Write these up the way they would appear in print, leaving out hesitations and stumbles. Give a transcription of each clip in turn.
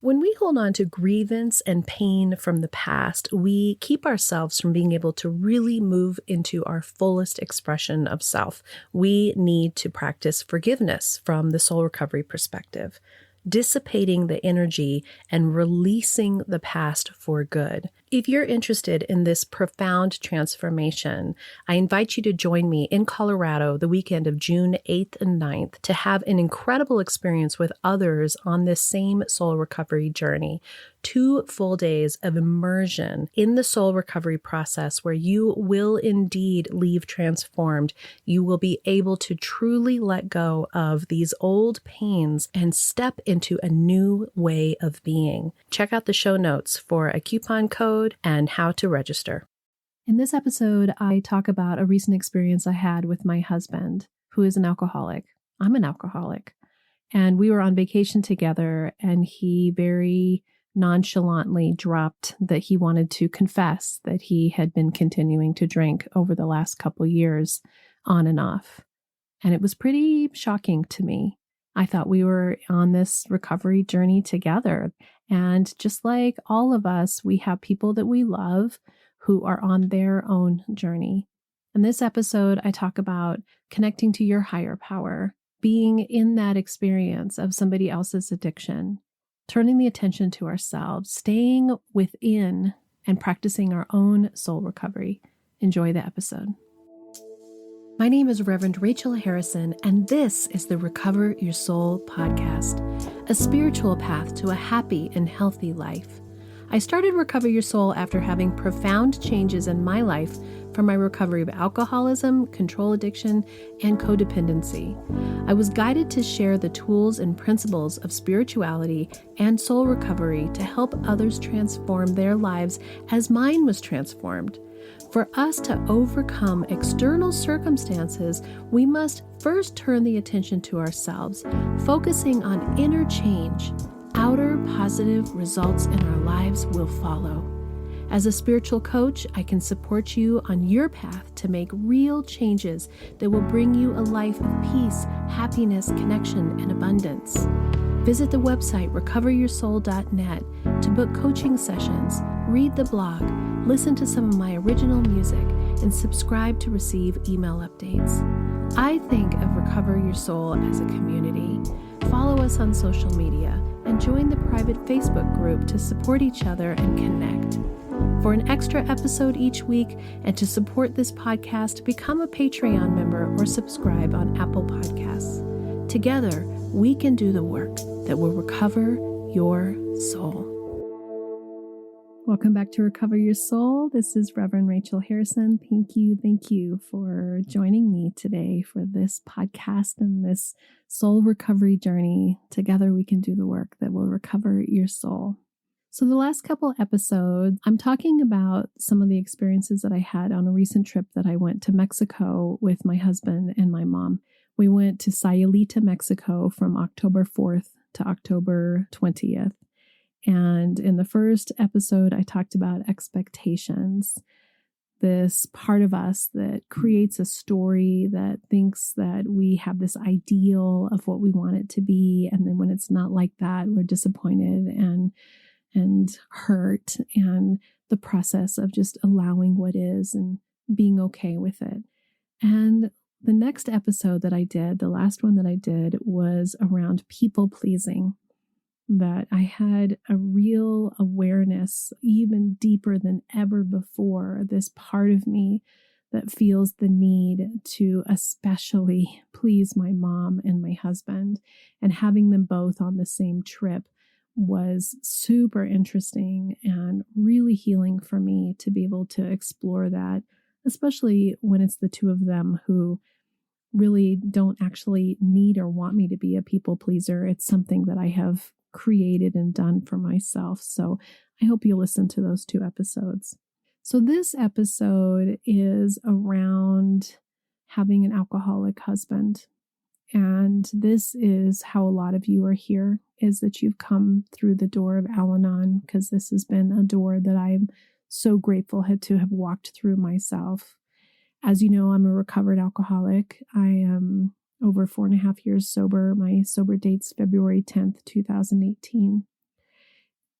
When we hold on to grievance and pain from the past, we keep ourselves from being able to really move into our fullest expression of self. We need to practice forgiveness from the soul recovery perspective, dissipating the energy and releasing the past for good. If you're interested in this profound transformation, I invite you to join me in Colorado the weekend of June 8th and 9th to have an incredible experience with others on this same soul recovery journey. 2 full days of immersion in the soul recovery process where you will indeed leave transformed. You will be able to truly let go of these old pains and step into a new way of being. Check out the show notes for a coupon code and how to register. In this episode, I talk about a recent experience I had with my husband, who is an alcoholic. I'm an alcoholic. And we were on vacation together, and he very nonchalantly dropped that he wanted to confess that he had been continuing to drink over the last couple years on and off. And it was pretty shocking to me. I thought we were on this recovery journey together. And just like all of us, we have people that we love who are on their own journey. In this episode, I talk about connecting to your higher power, being in that experience of somebody else's addiction, turning the attention to ourselves, staying within, and practicing our own soul recovery. Enjoy the episode. My name is Reverend Rachel Harrison, and this is the Recover Your Soul podcast, a spiritual path to a happy and healthy life. I started Recover Your Soul after having profound changes in my life from my recovery of alcoholism, control addiction, and codependency. I was guided to share the tools and principles of spirituality and soul recovery to help others transform their lives as mine was transformed. For us to overcome external circumstances, we must first turn the attention to ourselves, focusing on inner change. Outer positive results in our lives will follow. As a spiritual coach, I can support you on your path to make real changes that will bring you a life of peace, happiness, connection, and abundance. Visit the website recoveryoursoul.net to book coaching sessions, read the blog, listen to some of my original music, and subscribe to receive email updates. I think of Recover Your Soul as a community. Follow us on social media and join the private Facebook group to support each other and connect. For an extra episode each week and to support this podcast, become a Patreon member or subscribe on Apple Podcasts. Together, we can do the work that will recover your soul. Welcome back to Recover Your Soul. This is Reverend Rachel Harrison. Thank you for joining me today for this podcast and this soul recovery journey. Together we can do the work that will recover your soul. So the last couple episodes, I'm talking about some of the experiences that I had on a recent trip that I went to Mexico with my husband and my mom. We went to Sayulita, Mexico from October 4th to October 20th. And in the first episode, I talked about expectations, this part of us that creates a story that thinks that we have this ideal of what we want it to be. And then when it's not like that, we're disappointed and hurt, and the process of just allowing what is and being okay with it. And the next episode that I did, the last one that I did, was around people pleasing. That I had a real awareness, even deeper than ever before, this part of me that feels the need to especially please my mom and my husband, and having them both on the same trip was super interesting and really healing for me to be able to explore that, especially when it's the two of them who really don't actually need or want me to be a people pleaser. It's something that I have created and done for myself. So I hope you listen to those 2 episodes. So this episode is around having an alcoholic husband. And this is how a lot of you are here, is that you've come through the door of Al-Anon, because this has been a door that I'm so grateful to have walked through myself. As you know, I'm a recovered alcoholic. I am over 4.5 years sober. My sober date's February 10th, 2018.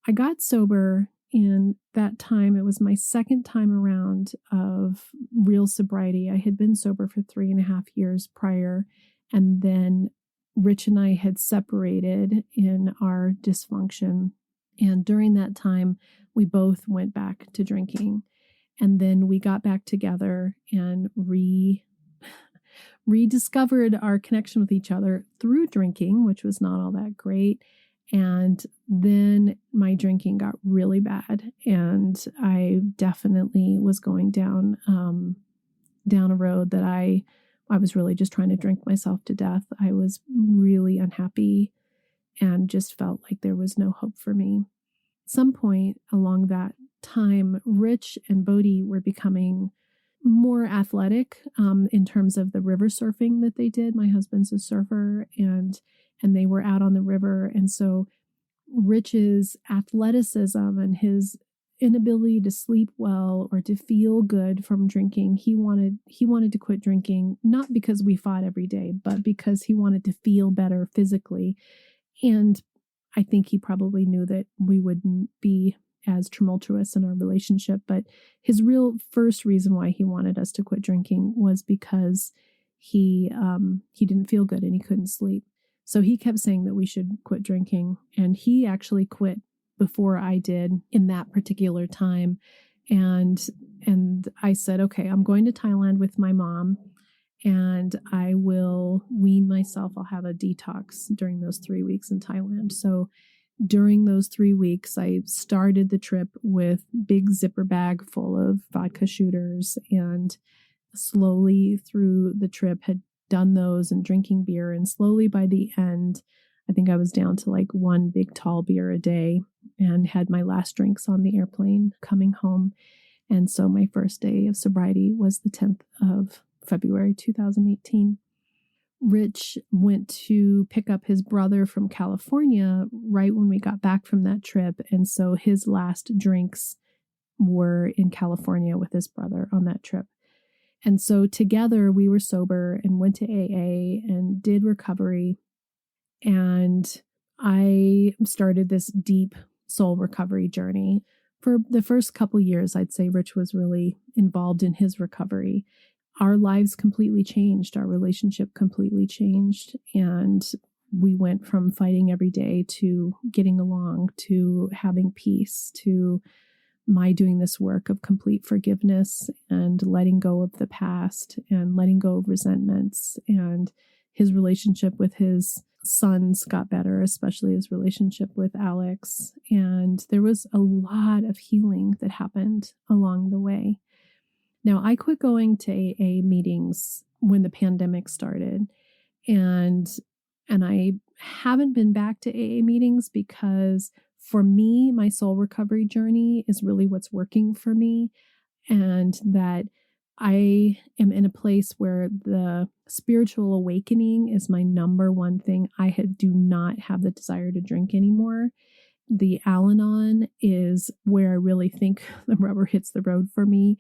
I got sober in that time. It was my second time around of real sobriety. I had been sober for 3.5 years prior, and then Rich and I had separated in our dysfunction. And during that time, we both went back to drinking. And then we got back together and rediscovered our connection with each other through drinking, which was not all that great. And then my drinking got really bad, and I definitely was going down a road that I was really just trying to drink myself to death. I was really unhappy and just felt like there was no hope for me. At some point along that time, Rich and Bodhi were becoming more athletic in terms of the river surfing that they did. My husband's a surfer, and they were out on the river. And so Rich's athleticism and his inability to sleep well or to feel good from drinking, he wanted to quit drinking, not because we fought every day, but because he wanted to feel better physically. And I think he probably knew that we wouldn't be as tumultuous in our relationship. But his real first reason why he wanted us to quit drinking was because he didn't feel good and he couldn't sleep. So he kept saying that we should quit drinking, and he actually quit before I did in that particular time. And I said, okay, I'm going to Thailand with my mom, and I will wean myself. I'll have a detox during those 3 weeks in Thailand. So during those 3 weeks, I started the trip with big zipper bag full of vodka shooters, and slowly through the trip had done those and drinking beer. And slowly by the end, I think I was down to like one big tall beer a day, and had my last drinks on the airplane coming home. And so my first day of sobriety was the 10th of February, 2018. Rich went to pick up his brother from California right when we got back from that trip. And so his last drinks were in California with his brother on that trip. And so together we were sober and went to AA and did recovery. And I started this deep soul recovery journey. For the first couple years, I'd say Rich was really involved in his recovery. Our lives completely changed. Our relationship completely changed. And we went from fighting every day to getting along, to having peace, to my doing this work of complete forgiveness and letting go of the past and letting go of resentments. And his relationship with his sons got better, especially his relationship with Alex. And there was a lot of healing that happened along the way. Now, I quit going to AA meetings when the pandemic started, and I haven't been back to AA meetings because for me, my soul recovery journey is really what's working for me, and that I am in a place where the spiritual awakening is my number one thing. Do not have the desire to drink anymore. The Al-Anon is where I really think the rubber hits the road for me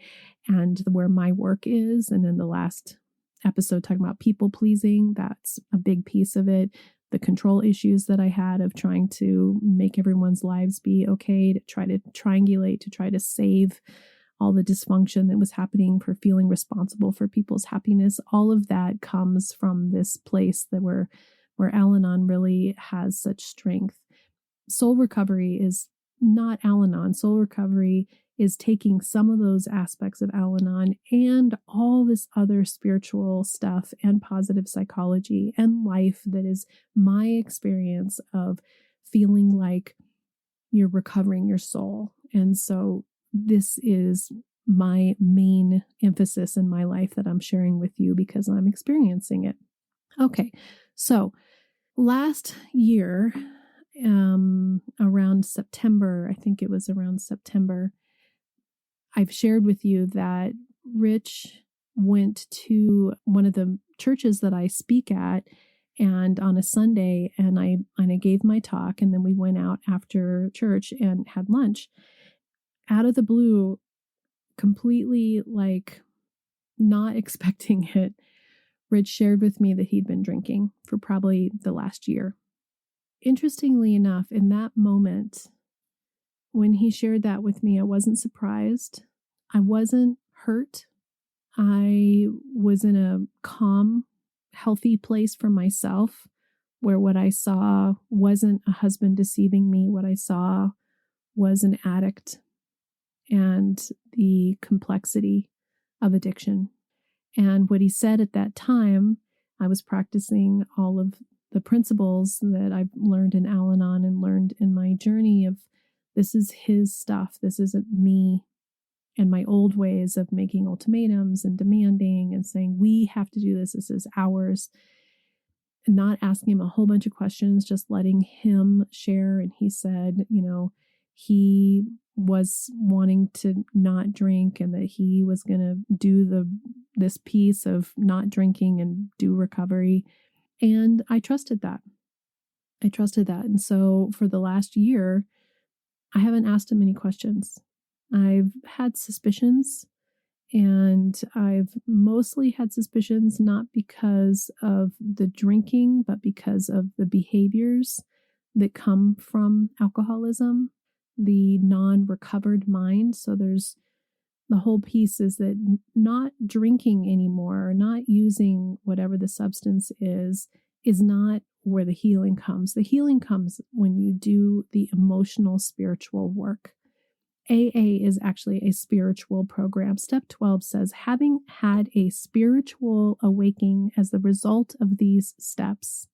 and where my work is. And in the last episode talking about people pleasing, that's a big piece of it. The control issues that I had of trying to make everyone's lives be okay, to try to triangulate, to try to save all the dysfunction that was happening, for feeling responsible for people's happiness. All of that comes from this place that where Al-Anon really has such strength. Soul recovery is not Al-Anon. Soul recovery is taking some of those aspects of Al-Anon and all this other spiritual stuff and positive psychology and life that is my experience of feeling like you're recovering your soul. And so this is my main emphasis in my life that I'm sharing with you because I'm experiencing it. Okay, so last year, around September, I think it was around September, I've shared with you that Rich went to one of the churches that I speak at, and on a Sunday, and I gave my talk, and then we went out after church and had lunch. Out of the blue, completely like not expecting it, Rich shared with me that he'd been drinking for probably the last year. Interestingly enough, in that moment, when he shared that with me, I wasn't surprised. I wasn't hurt. I was in a calm, healthy place for myself where what I saw wasn't a husband deceiving me. What I saw was an addict and the complexity of addiction. And what he said at that time, I was practicing all of the principles that I've learned in Al-Anon and learned in my journey of this is his stuff. This isn't me and my old ways of making ultimatums and demanding and saying, we have to do this. This is ours. And not asking him a whole bunch of questions, just letting him share. And he said, he was wanting to not drink and that he was going to do this piece of not drinking and do recovery. And I trusted that. And so for the last year, I haven't asked him any questions. I've had suspicions, and I've mostly had suspicions not because of the drinking, but because of the behaviors that come from alcoholism, the non-recovered mind. So there's the whole piece is that not drinking anymore, or not using whatever the substance is not where the healing comes. The healing comes when you do the emotional, spiritual work. AA is actually a spiritual program. Step 12 says, having had a spiritual awakening as the result of these steps,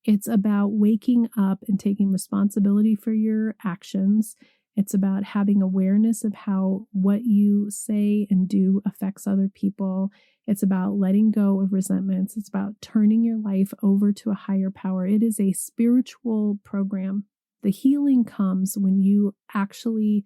it's about waking up and taking responsibility for your actions. It's about having awareness of how what you say and do affects other people. It's about letting go of resentments. It's about turning your life over to a higher power. It is a spiritual program. The healing comes when you actually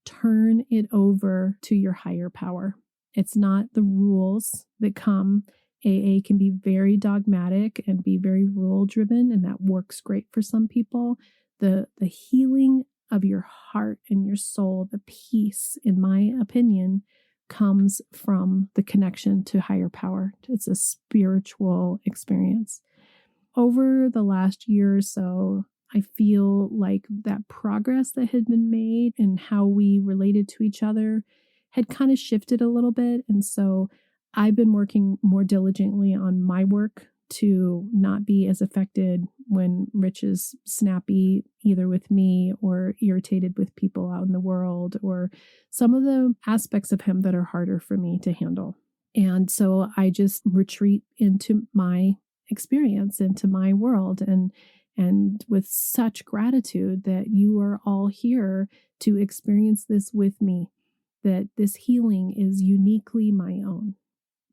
turn it over to your higher power. It's not the rules that come. AA can be very dogmatic and be very rule driven, and that works great for some people. The healing of your heart and your soul, the peace, in my opinion, comes from the connection to higher power. It's a spiritual experience. Over the last year or so, I feel like that progress that had been made and how we related to each other had kind of shifted a little bit. And so I've been working more diligently on my work to not be as affected when Rich is snappy, either with me or irritated with people out in the world, or some of the aspects of him that are harder for me to handle. And so I just retreat into my experience, into my world, and with such gratitude that you are all here to experience this with me, that this healing is uniquely my own.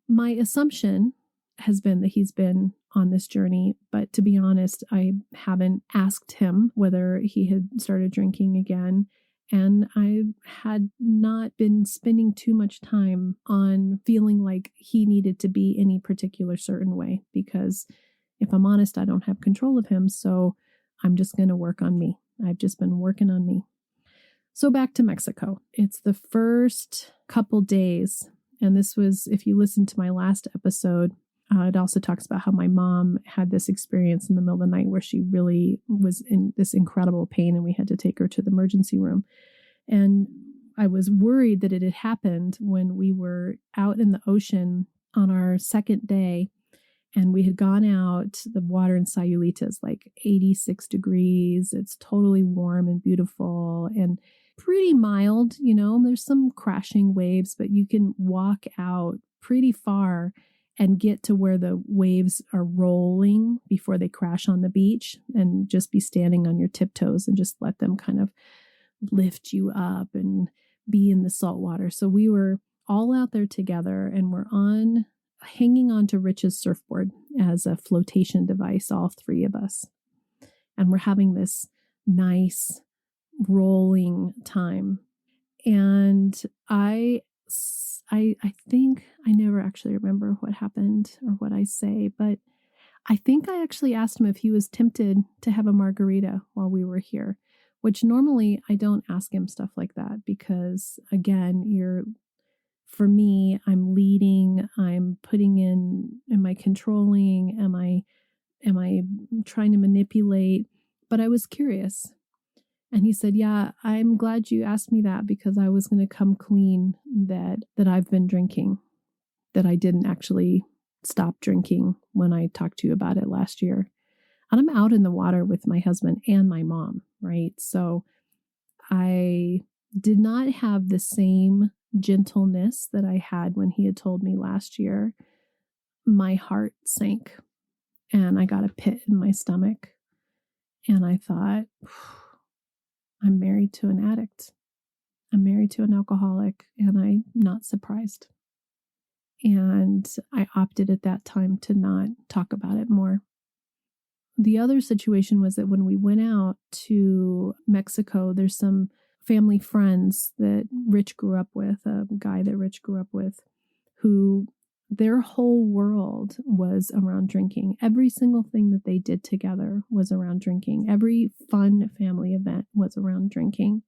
My assumption has been that he's been on this journey, but to be honest, I haven't asked him whether he had started drinking again. And I had not been spending too much time on feeling like he needed to be any particular certain way, because if I'm honest, I don't have control of him. So I'm just going to work on me. I've just been working on me. So back to Mexico. It's the first couple days. And this was, if you listen to my last episode, it also talks about how my mom had this experience in the middle of the night where she really was in this incredible pain and we had to take her to the emergency room. And I was worried that it had happened when we were out in the ocean on our second day. And we had gone out, the water in Sayulita is like 86 degrees. It's totally warm and beautiful and pretty mild. There's some crashing waves, but you can walk out pretty far and get to where the waves are rolling before they crash on the beach, and just be standing on your tiptoes and just let them kind of lift you up and be in the salt water. So we were all out there together, and we're hanging onto Rich's surfboard as a flotation device, all three of us. And we're having this nice rolling time. And I think I never actually remember what happened or what I say, but I think I actually asked him if he was tempted to have a margarita while we were here, which normally I don't ask him stuff like that because, again, for me, I'm leading, I'm putting in, am I controlling? Am I trying to manipulate? But I was curious. And he said, yeah, I'm glad you asked me that because I was going to come clean that I've been drinking, that I didn't actually stop drinking when I talked to you about it last year. And I'm out in the water with my husband and my mom, right? So I did not have the same gentleness that I had when he had told me last year. My heart sank and I got a pit in my stomach. And I thought, I'm married to an addict. I'm married to an alcoholic, and I'm not surprised. And I opted at that time to not talk about it more. The other situation was that when we went out to Mexico, there's some family friends that Rich grew up with, a guy that Rich grew up with, who their whole world was around drinking. Every single thing that they did together was around drinking. Every fun family event was around drinking.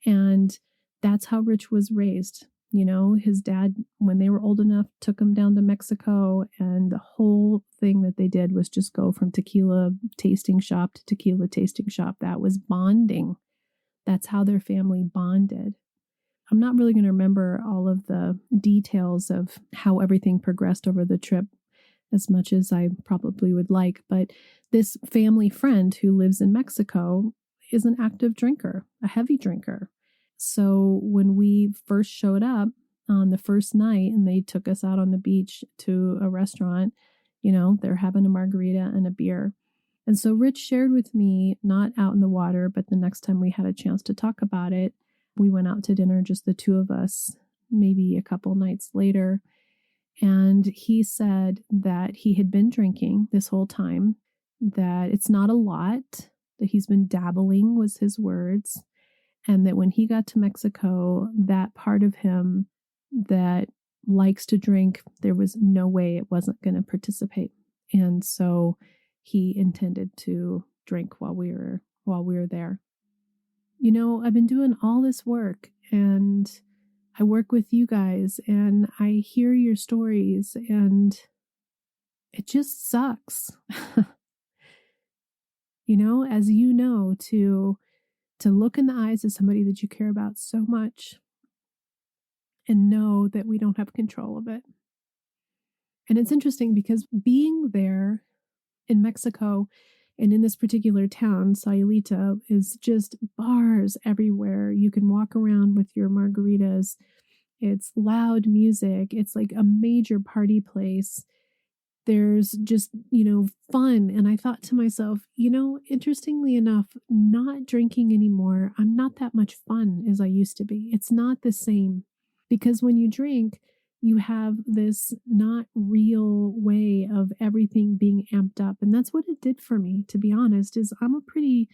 And that's how Rich was raised. You know, his dad, when they were old enough, took him down to Mexico, and the whole thing that they did was just go from tequila tasting shop to tequila tasting shop. That was bonding. That's how their family bonded. I'm not really going to remember all of the details of how everything progressed over the trip as much as I probably would like, but this family friend who lives in Mexico is an active drinker, a heavy drinker. So when we first showed up on the first night and they took us out on the beach to a restaurant, you know, they're having a margarita and a beer. And so Rich shared with me, not out in the water, but the next time we had a chance to talk about it, we went out to dinner, just the two of us, maybe a couple nights later. And he said that he had been drinking this whole time, that it's not a lot, that he's been dabbling was his words. And that when he got to Mexico, that part of him that likes to drink, there was no way it wasn't going to participate. And so he intended to drink while we were there. You know, I've been doing all this work and I work with you guys and I hear your stories and it just sucks. You know, as you know, to look in the eyes of somebody that you care about so much and know that we don't have control of it. And it's interesting because being there in Mexico and in this particular town, Sayulita, is just bars everywhere. You can walk around with your margaritas. It's loud music. It's like a major party place. There's just, you know, fun. And I thought to myself, you know, interestingly enough, not drinking anymore, I'm not that much fun as I used to be. It's not the same because when you drink, you have this not real way of everything being amped up. And that's what it did for me, to be honest, is I'm a pretty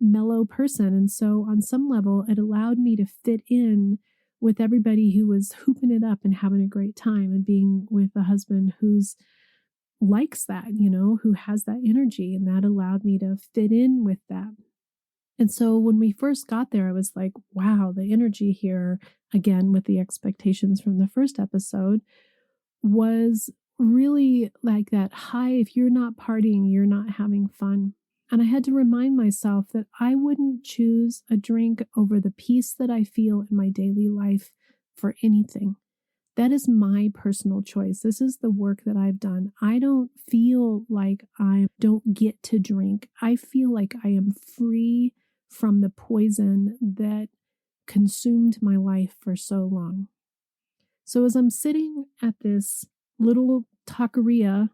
mellow person. And so on some level, it allowed me to fit in with everybody who was hooping it up and having a great time and being with a husband who's likes that, you know, who has that energy. And that allowed me to fit in with that. And so when we first got there, I was like, wow, the energy here, again, with the expectations from the first episode, was really like that high. If you're not partying, you're not having fun. And I had to remind myself that I wouldn't choose a drink over the peace that I feel in my daily life for anything. That is my personal choice. This is the work that I've done. I don't feel like I don't get to drink. I feel like I am free from the poison that consumed my life for so long. So as I'm sitting at this little taqueria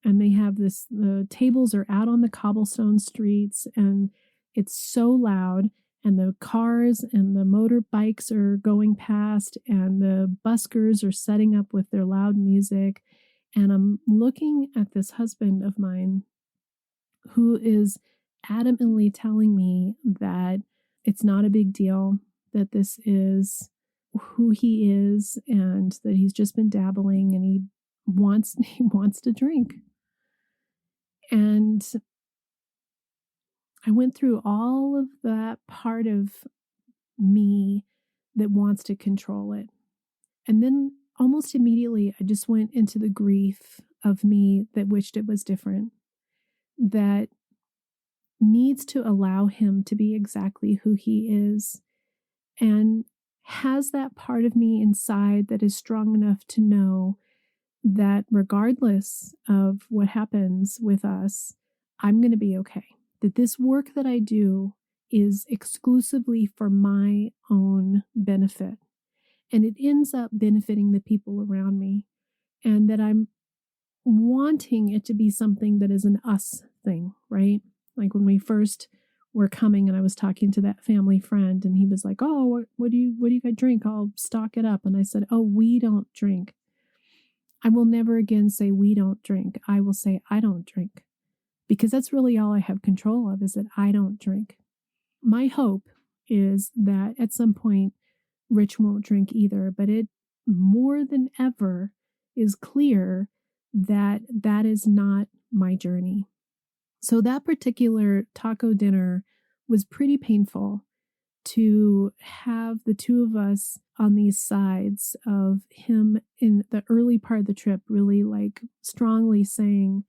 and they have this, the tables are out on the cobblestone streets and it's so loud and the cars and the motorbikes are going past and the buskers are setting up with their loud music. And I'm looking at this husband of mine who is adamantly telling me that it's not a big deal, that this is who he is and that he's just been dabbling and he wants to drink. And I went through all of that part of me that wants to control it. And then almost immediately, I just went into the grief of me that wished it was different. That needs to allow him to be exactly who he is, and has that part of me inside that is strong enough to know that regardless of what happens with us, I'm going to be okay. That this work that I do is exclusively for my own benefit, and it ends up benefiting the people around me, and that I'm wanting it to be something that is an us thing, right? Like when we first were coming and I was talking to that family friend and he was like, "Oh, what do you guys drink? I'll stock it up." And I said, "Oh, we don't drink." I will never again say we don't drink. I will say I don't drink, because that's really all I have control of, is that I don't drink. My hope is that at some point Rich won't drink either, but it more than ever is clear that that is not my journey. So that particular taco dinner was pretty painful, to have the two of us on these sides of him in the early part of the trip, really like strongly saying,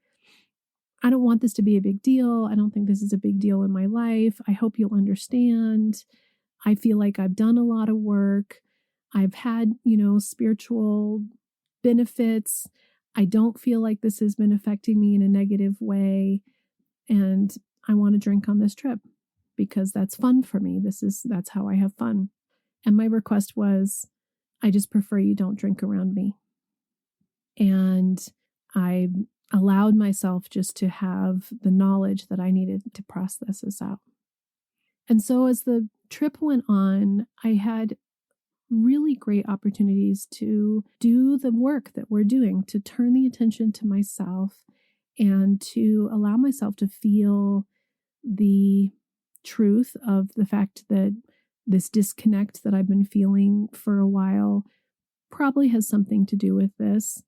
"I don't want this to be a big deal. I don't think this is a big deal in my life. I hope you'll understand. I feel like I've done a lot of work. I've had, spiritual benefits. I don't feel like this has been affecting me in a negative way. And I want to drink on this trip because that's fun for me. That's how I have fun." And my request was, "I just prefer you don't drink around me." And I allowed myself just to have the knowledge that I needed to process this out. And so as the trip went on, I had really great opportunities to do the work that we're doing, to turn the attention to myself and to allow myself to feel the truth of the fact that this disconnect that I've been feeling for a while probably has something to do with this,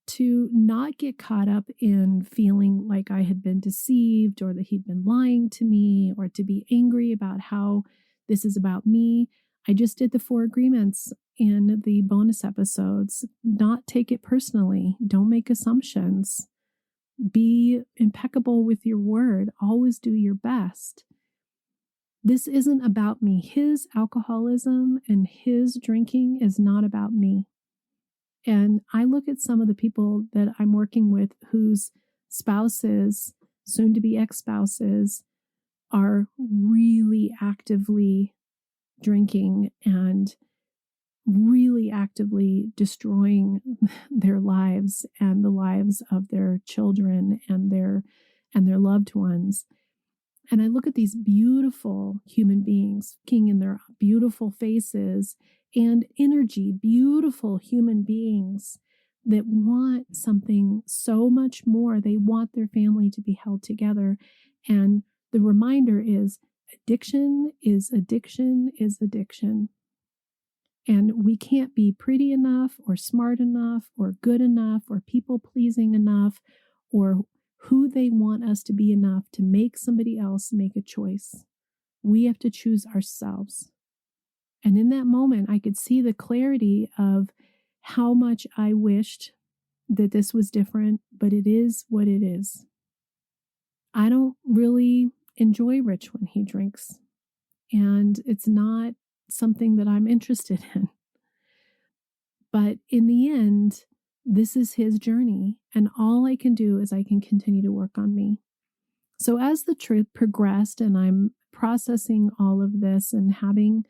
to not get caught up in feeling like I had been deceived or that he'd been lying to me, or to be angry about how this is about me. I just did the 4 agreements in the bonus episodes. Not take it personally. Don't make assumptions. Be impeccable with your word. Always do your best. This isn't about me. His alcoholism and his drinking is not about me. And I look at some of the people that I'm working with whose spouses, soon to be ex-spouses, are really actively drinking and really actively destroying their lives and the lives of their children and their loved ones. And I look at these beautiful human beings, looking in their beautiful faces and energy, beautiful human beings that want something so much more. They want their family to be held together. And the reminder is, addiction is addiction is addiction. And we can't be pretty enough or smart enough or good enough or people pleasing enough or who they want us to be enough to make somebody else make a choice. We have to choose ourselves. And in that moment, I could see the clarity of how much I wished that this was different, but it is what it is. I don't really enjoy Rich when he drinks, and it's not something that I'm interested in. But in the end, this is his journey, and all I can do is I can continue to work on me. So as the trip progressed and I'm processing all of this and having,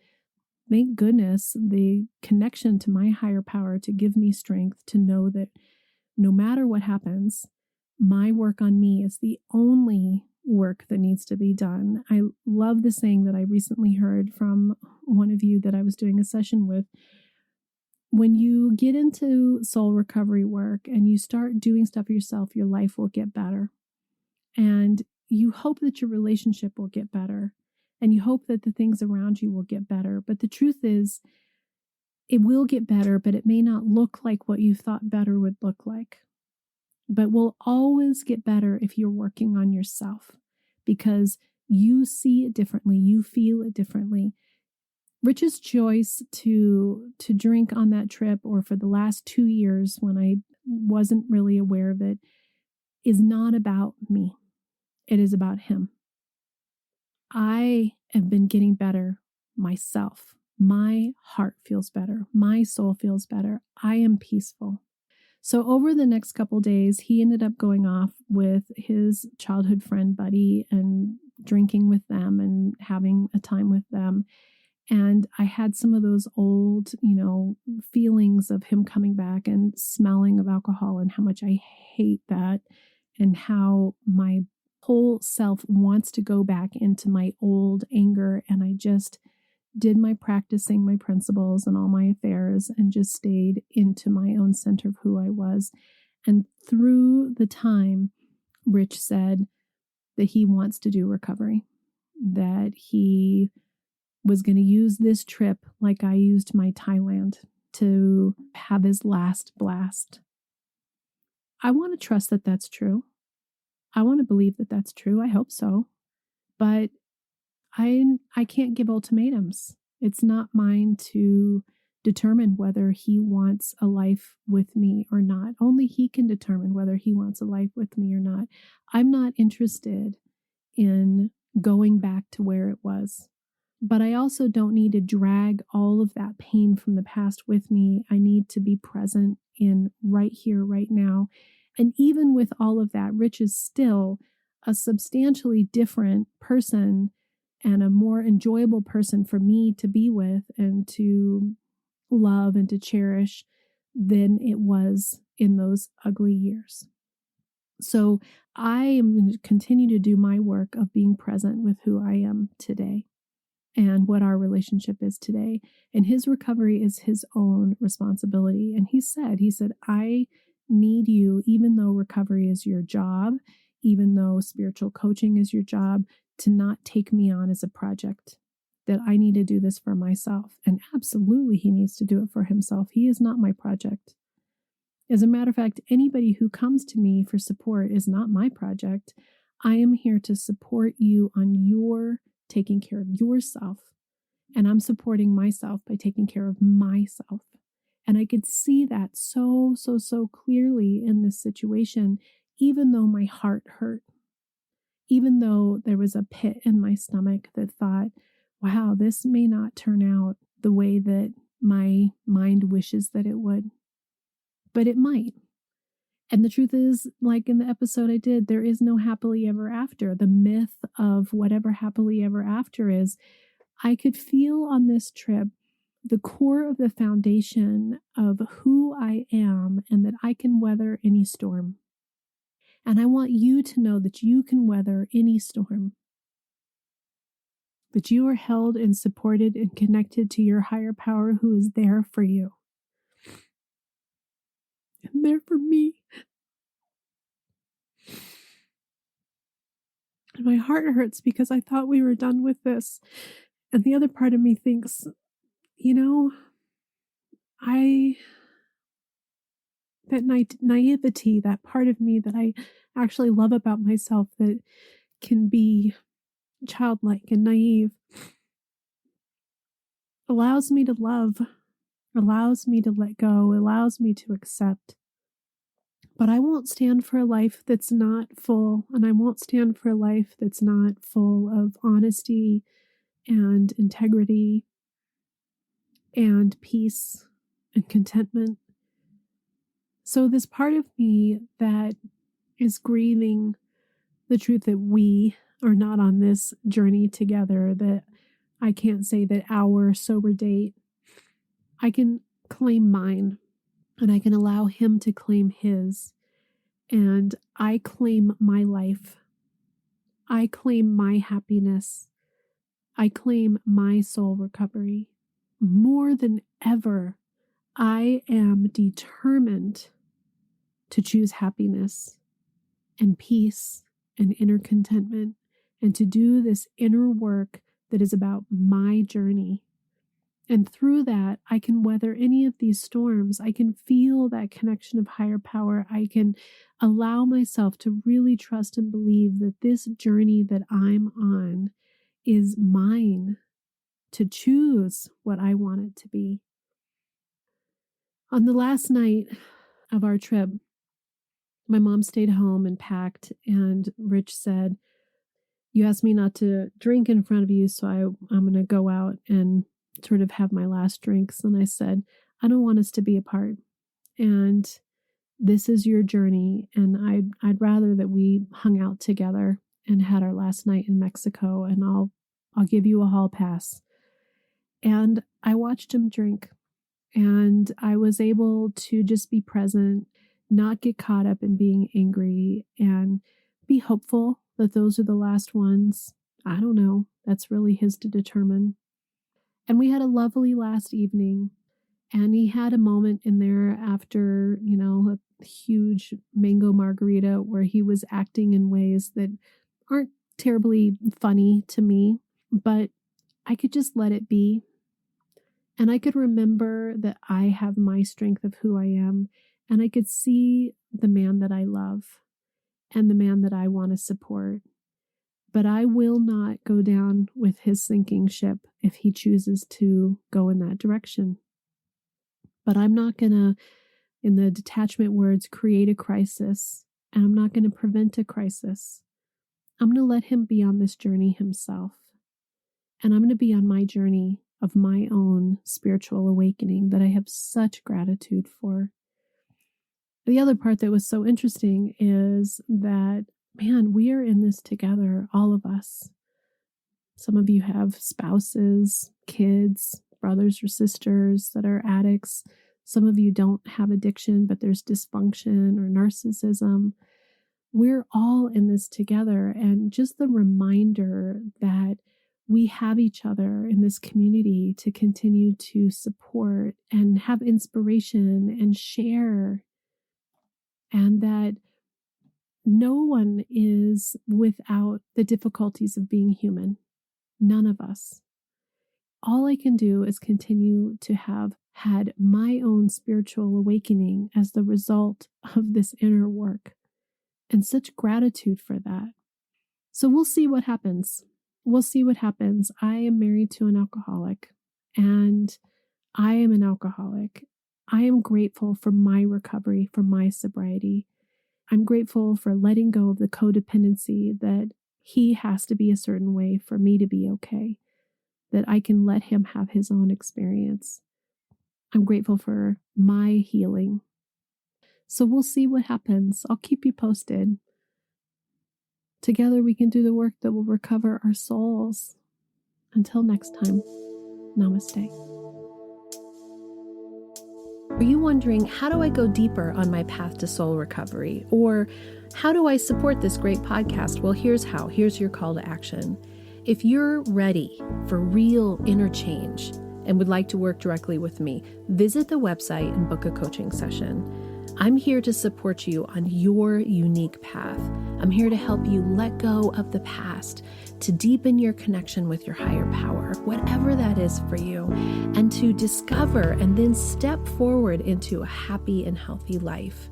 thank goodness, the connection to my higher power to give me strength to know that no matter what happens, my work on me is the only work that needs to be done. I love the saying that I recently heard from one of you that I was doing a session with. When you get into soul recovery work and you start doing stuff yourself, your life will get better. And you hope that your relationship will get better. And you hope that the things around you will get better. But the truth is, it will get better, but it may not look like what you thought better would look like. But will always get better if you're working on yourself, because you see it differently, you feel it differently. Rich's choice to drink on that trip, or for the last 2 years when I wasn't really aware of it, is not about me. It is about him. I have been getting better myself. My heart feels better. My soul feels better. I am peaceful. So over the next couple days, he ended up going off with his childhood friend buddy and drinking with them and having a time with them. And I had some of those old, feelings of him coming back and smelling of alcohol and how much I hate that and how my whole self wants to go back into my old anger. And I just did my practicing my principles and all my affairs and just stayed into my own center of who I was. And through the time, Rich said that he wants to do recovery, that he was going to use this trip like I used my Thailand to have his last blast. I want to trust that that's true. I want to believe that that's true. I hope so. But I can't give ultimatums. It's not mine to determine whether he wants a life with me or not. Only he can determine whether he wants a life with me or not. I'm not interested in going back to where it was. But I also don't need to drag all of that pain from the past with me. I need to be present in right here, right now. And even with all of that, Rich is still a substantially different person and a more enjoyable person for me to be with and to love and to cherish than it was in those ugly years. So I am going to continue to do my work of being present with who I am today and what our relationship is today. And his recovery is his own responsibility. And he said, I need you, even though recovery is your job, even though spiritual coaching is your job, to not take me on as a project, that I need to do this for myself. And absolutely, he needs to do it for himself. He is not my project. As a matter of fact, anybody who comes to me for support is not my project. I am here to support you on your taking care of yourself. And I'm supporting myself by taking care of myself. And I could see that so clearly in this situation, even though my heart hurt, even though there was a pit in my stomach that thought, wow, this may not turn out the way that my mind wishes that it would, but it might. And the truth is, like in the episode I did, there is no happily ever after. The myth of whatever happily ever after is, I could feel on this trip the core of the foundation of who I am and that I can weather any storm. And I want you to know that you can weather any storm, that you are held and supported and connected to your higher power who is there for you and there for me. And my heart hurts because I thought we were done with this. And the other part of me thinks, that naivety, that part of me that I actually love about myself that can be childlike and naive, allows me to love, allows me to let go, allows me to accept. But I won't stand for a life that's not full, and I won't stand for a life that's not full of honesty and integrity and peace and contentment. So this part of me that is grieving the truth that we are not on this journey together, that I can't say that our sober date, I can claim mine and I can allow him to claim his. And I claim my life. I claim my happiness. I claim my soul recovery. More than ever, I am determined to choose happiness and peace and inner contentment and to do this inner work that is about my journey. And through that, I can weather any of these storms. I can feel that connection of higher power. I can allow myself to really trust and believe that this journey that I'm on is mine to choose what I want it to be. On the last night of our trip, my mom stayed home and packed, and Rich said, You asked me not to drink in front of you, so I'm going to go out and sort of have my last drinks. And I said, I don't want us to be apart. And this is your journey. And I'd rather that we hung out together and had our last night in Mexico, and I'll give you a hall pass. And I watched him drink, and I was able to just be present, not get caught up in being angry, and be hopeful that those are the last ones. I don't know. That's really his to determine. And we had a lovely last evening. And he had a moment in there after, a huge mango margarita where he was acting in ways that aren't terribly funny to me, but I could just let it be. And I could remember that I have my strength of who I am, and I could see the man that I love and the man that I want to support. But I will not go down with his sinking ship if he chooses to go in that direction. But I'm not going to, in the detachment words, create a crisis, and I'm not going to prevent a crisis. I'm going to let him be on this journey himself. And I'm going to be on my journey of my own spiritual awakening that I have such gratitude for. The other part that was so interesting is that, man, we are in this together, all of us. Some of you have spouses, kids, brothers or sisters that are addicts. Some of you don't have addiction, but there's dysfunction or narcissism. We're all in this together. And just the reminder that we have each other in this community to continue to support and have inspiration and share. And that no one is without the difficulties of being human. None of us. All I can do is continue to have had my own spiritual awakening as the result of this inner work, and such gratitude for that. So we'll see what happens. We'll see what happens. I am married to an alcoholic, and I am an alcoholic. I am grateful for my recovery, for my sobriety. I'm grateful for letting go of the codependency that he has to be a certain way for me to be okay, that I can let him have his own experience. I'm grateful for my healing. So we'll see what happens. I'll keep you posted. Together we can do the work that will recover our souls. Until next time, namaste. Are you wondering, how do I go deeper on my path to soul recovery? Or how do I support this great podcast? Well, here's how. Here's your call to action. If you're ready for real inner change and would like to work directly with me, visit the website and book a coaching session. I'm here to support you on your unique path. I'm here to help you let go of the past, to deepen your connection with your higher power, whatever that is for you, and to discover and then step forward into a happy and healthy life.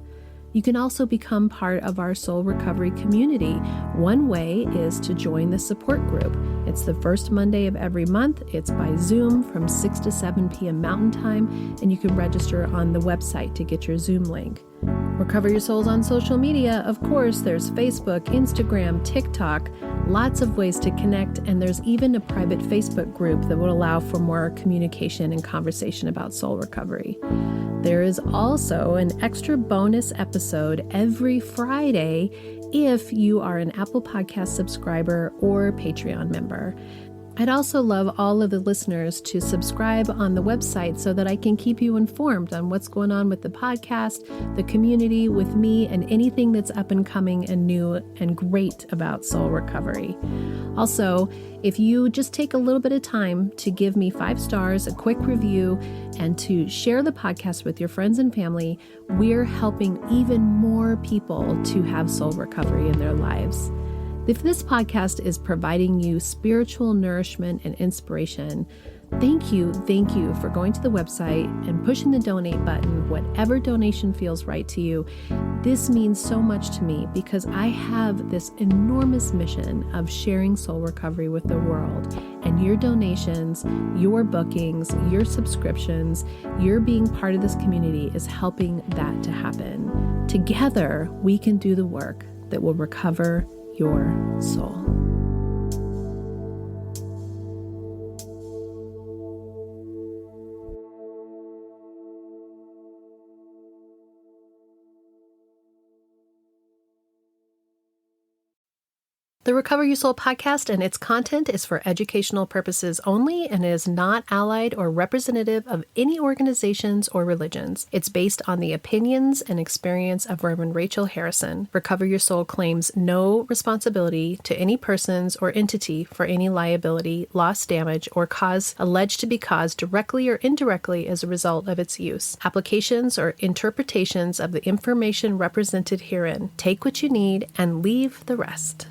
You can also become part of our soul recovery community. One way is to join the support group. It's the first Monday of every month. It's by Zoom from 6 to 7 p.m. Mountain Time, and you can register on the website to get your Zoom link. Recover Your Souls on social media. Of course, there's Facebook, Instagram, TikTok, lots of ways to connect, and there's even a private Facebook group that will allow for more communication and conversation about soul recovery. There is also an extra bonus episode every Friday if you are an Apple Podcast subscriber or Patreon member. I'd also love all of the listeners to subscribe on the website so that I can keep you informed on what's going on with the podcast, the community, with me, and anything that's up and coming and new and great about soul recovery. Also, if you just take a little bit of time to give me 5 stars, a quick review, and to share the podcast with your friends and family, we're helping even more people to have soul recovery in their lives. If this podcast is providing you spiritual nourishment and inspiration, thank you for going to the website and pushing the donate button, whatever donation feels right to you. This means so much to me because I have this enormous mission of sharing soul recovery with the world. And your donations, your bookings, your subscriptions, your being part of this community is helping that to happen. Together, we can do the work that will recover your soul. The Recover Your Soul podcast and its content is for educational purposes only and is not allied or representative of any organizations or religions. It's based on the opinions and experience of Reverend Rachel Harrison. Recover Your Soul claims no responsibility to any persons or entity for any liability, loss, damage, or cause alleged to be caused directly or indirectly as a result of its use. Applications or interpretations of the information represented herein. Take what you need and leave the rest.